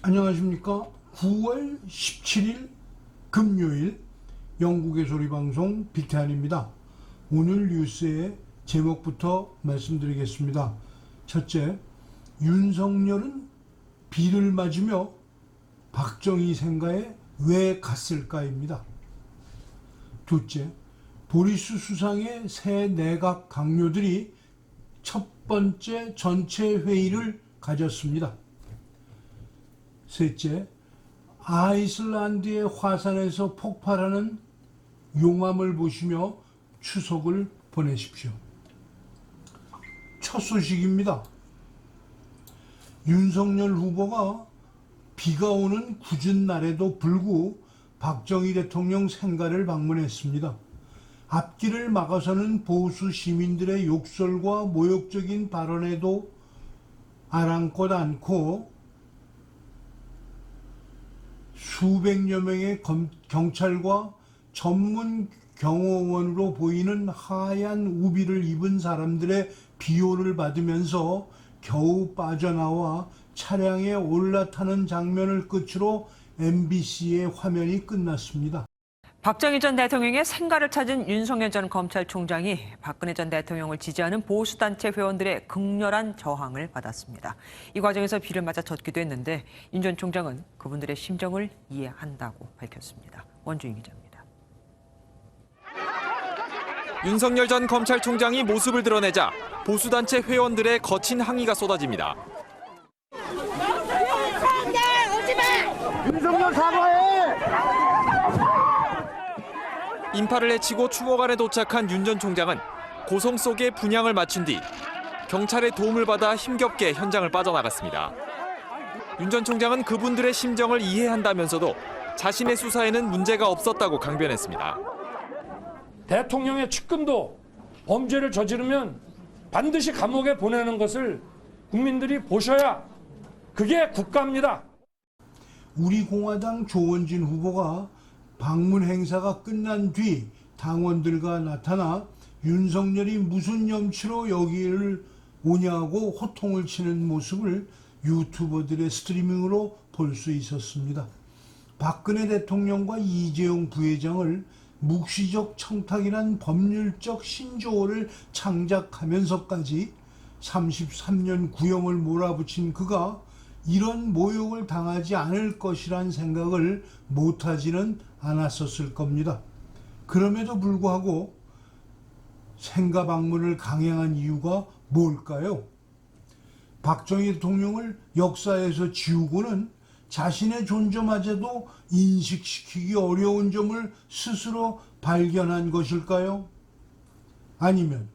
안녕하십니까. 9월 17일 금요일 영국의 소리방송 빅텐입니다. 오늘 뉴스의 제목부터 말씀드리겠습니다. 첫째, 윤석열은 비를 맞으며 박정희 생가에 왜 갔을까입니다. 둘째, 보리스 수상의 새 내각 강요들이 첫 번째 전체 회의를 가졌습니다. 셋째, 아이슬란드의 화산에서 폭발하는 용암을 보시며 추석을 보내십시오. 첫 소식입니다. 윤석열 후보가 비가 오는 궂은 날에도 불구 박정희 대통령 생가를 방문했습니다. 앞길을 막아서는 보수 시민들의 욕설과 모욕적인 발언에도 아랑곳 않고 수백여 명의 경찰과 전문 경호원으로 보이는 하얀 우비를 입은 사람들의 비호를 받으면서 겨우 빠져나와 차량에 올라타는 장면을 끝으로 MBC의 화면이 끝났습니다. 박정희 전 대통령의 생가를 찾은 윤석열 전 검찰총장이 박근혜 전 대통령을 지지하는 보수단체 회원들의 극렬한 저항을 받았습니다. 이 과정에서 비를 맞아 젖기도 했는데 윤 전 총장은 그분들의 심정을 이해한다고 밝혔습니다. 원주인 기자입니다. 윤석열 전 검찰총장이 모습을 드러내자 보수단체 회원들의 거친 항의가 쏟아집니다. 윤석열 사과해! 인파를 헤치고 추모관에 도착한 윤 전 총장은 고성 속에 분향을 마친 뒤 경찰의 도움을 받아 힘겹게 현장을 빠져나갔습니다. 윤 전 총장은 그분들의 심정을 이해한다면서도 자신의 수사에는 문제가 없었다고 강변했습니다. 대통령의 측근도 범죄를 저지르면 반드시 감옥에 보내는 것을 국민들이 보셔야 그게 국가입니다. 우리 공화당 조원진 후보가 방문 행사가 끝난 뒤 당원들과 나타나 윤석열이 무슨 염치로 여기를 오냐고 호통을 치는 모습을 유튜버들의 스트리밍으로 볼 수 있었습니다. 박근혜 대통령과 이재용 부회장을 묵시적 청탁이란 법률적 신조어를 창작하면서까지 33년 구형을 몰아붙인 그가 이런 모욕을 당하지 않을 것이란 생각을 못하지는 않았었을 겁니다. 그럼에도 불구하고 생가 방문을 강행한 이유가 뭘까요? 박정희 대통령을 역사에서 지우고는 자신의 존재마저도 인식시키기 어려운 점을 스스로 발견한 것일까요? 아니면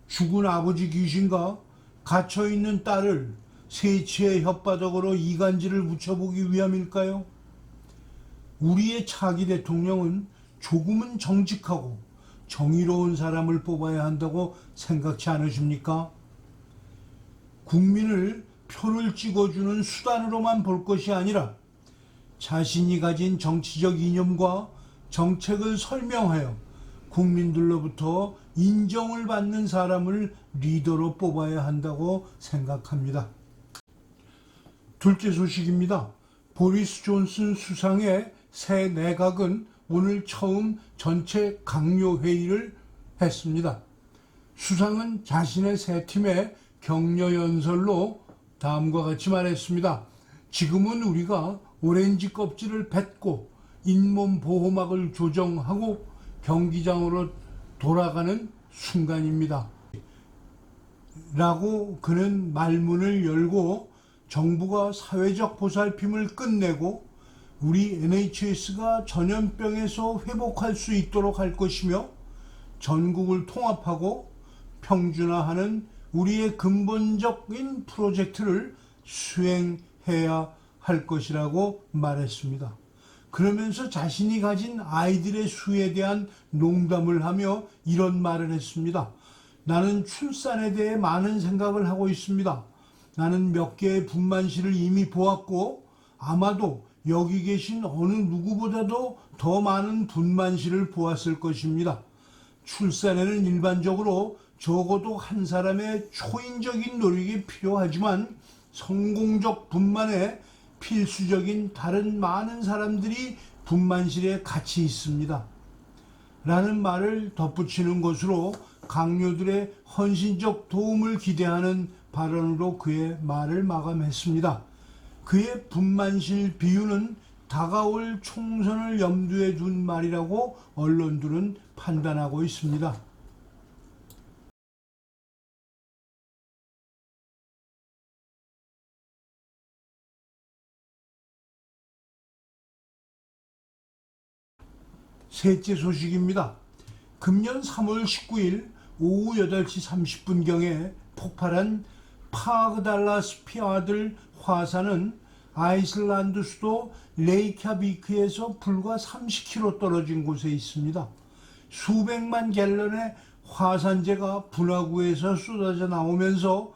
죽은 아버지 귀신과 갇혀있는 딸을 세치의 혓바닥으로 이간질을 붙여보기 위함일까요? 우리의 차기 대통령은 조금은 정직하고 정의로운 사람을 뽑아야 한다고 생각지 않으십니까? 국민을 표를 찍어주는 수단으로만 볼 것이 아니라 자신이 가진 정치적 이념과 정책을 설명하여 국민들로부터 인정을 받는 사람을 리더로 뽑아야 한다고 생각합니다. 둘째 소식입니다. 보리스 존슨 수상의 새 내각은 오늘 처음 전체 강요 회의를 했습니다. 수상은 자신의 새 팀의 격려 연설로 다음과 같이 말했습니다. 지금은 우리가 오렌지 껍질을 뱉고 잇몸 보호막을 조정하고 경기장으로 돌아가는 순간입니다. 라고 그는 말문을 열고 정부가 사회적 보살핌을 끝내고 우리 NHS가 전염병에서 회복할 수 있도록 할 것이며 전국을 통합하고 평준화하는 우리의 근본적인 프로젝트를 수행해야 할 것이라고 말했습니다. 그러면서 자신이 가진 아이들의 수에 대한 농담을 하며 이런 말을 했습니다. 나는 출산에 대해 많은 생각을 하고 있습니다. 나는 몇 개의 분만실을 이미 보았고 아마도 여기 계신 어느 누구보다도 더 많은 분만실을 보았을 것입니다. 출산에는 일반적으로 적어도 한 사람의 초인적인 노력이 필요하지만 성공적 분만에 필수적인 다른 많은 사람들이 분만실에 같이 있습니다. 라는 말을 덧붙이는 것으로 강요들의 헌신적 도움을 기대하는 발언으로 그의 말을 마감했습니다. 그의 분만실 비유는 다가올 총선을 염두에 둔 말이라고 언론들은 판단하고 있습니다. 셋째 소식입니다. 금년 3월 19일 오후 8시 30분경에 폭발한 파그달라스 피아들 화산은 아이슬란드 수도 레이캬비크에서 불과 30km 떨어진 곳에 있습니다. 수백만 갤런의 화산재가 분화구에서 쏟아져 나오면서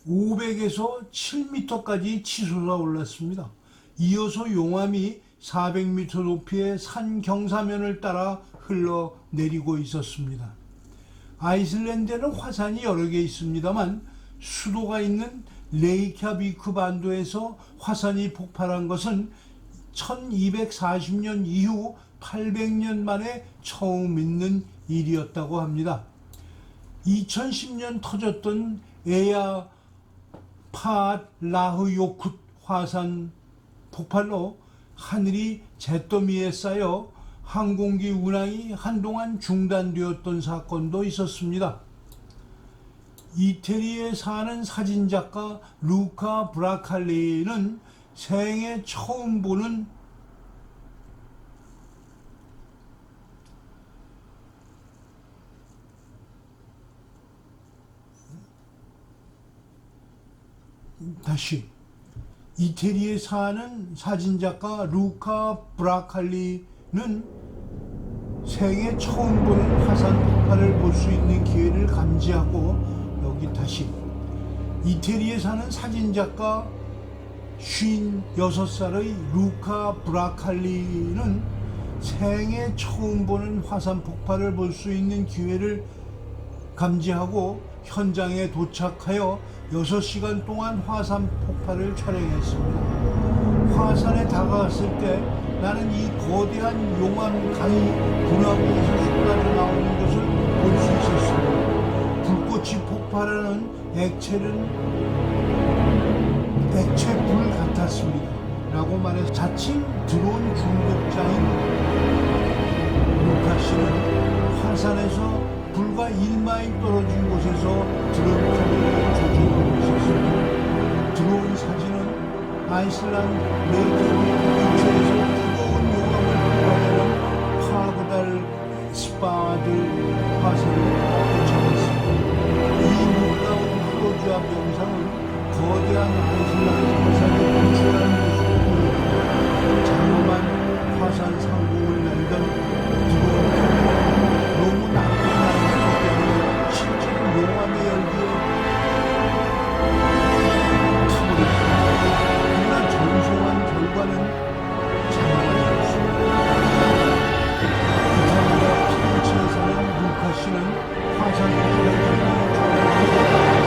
500에서 7m까지 치솟아 올랐습니다. 이어서 용암이 400m 높이의 산 경사면을 따라 흘러내리고 있었습니다. 아이슬란드에는 화산이 여러 개 있습니다만 수도가 있는 레이캬비크 반도에서 화산이 폭발한 것은 1240년 이후 800년 만에 처음 있는 일이었다고 합니다. 2010년 터졌던 에야 파라흐요쿠 화산 폭발로 하늘이 잿더미에 쌓여 항공기 운항이 한동안 중단되었던 사건도 있었습니다. 이태리에 사는 사진작가 루카 브라칼리는 생애 처음 보는 이태리에 사는 사진작가 루카 브라칼리는 생애 처음 보는 화산 폭발을 볼 수 있는 기회를 감지하고 이태리에 사는 사진작가 56살의 루카 브라칼리는 생애 처음 보는 화산 폭발을 볼 수 있는 기회를 감지하고 현장에 도착하여 6시간 동안 화산 폭발을 촬영했습니다. 화산에 다가갔을 때 나는 이 거대한 용암강이 분화구에서 쏟아져 나오는 것을 볼 수 있었습니다. 불꽃이 폭발하는 액체불 같았습니다. 라고 말해서 자칭 드론 중독자인 루카 씨는 화산에서 불과 1마일 떨어진 곳에서 드론 카메라를 조종하고 있었습니다. 드론 사진은 아이슬란드 레이캬비크 근처에서 뜨거운 용암을 폭발하는 파그달 스파드 화산을 촬영했습니다. 이 놀라운 클로즈업 영상은 거대한 아이슬란드 화산이 분출하는 모습을 보여줍니다. 자그마한 화산 상공을 날던 드론 카메라는 너무 낮게 날았기 때문에 실제로 용암의 열기에 타버렸습니다. 그러나 전송한 결과는 장관이었습니다. 이탈리아 피렌체에 사는 루카 씨는 화산 폭발을 촬영해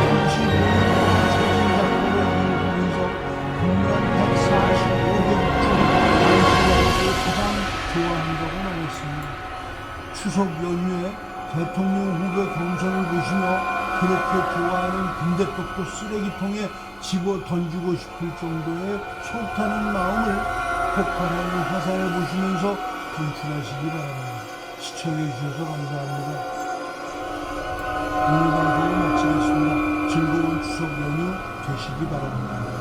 35년 사진 작가로 일을 하면서 국내 145개 중 아이슬란드를 가장 좋아한다고 말했습니다. 추석 연휴에 대통령 후보 경선을 보시며 그렇게 좋아하는 빈대떡도 쓰레기통에 집어 던지고 싶을 정도의 속타는 마음을 폭발하는 화산을 보시면서 분출하시기 바랍니다. 시청해 주셔서 감사합니다. 오늘 방송을 마치겠습니다. 즐거운 추석 연휴 되시기 바랍니다.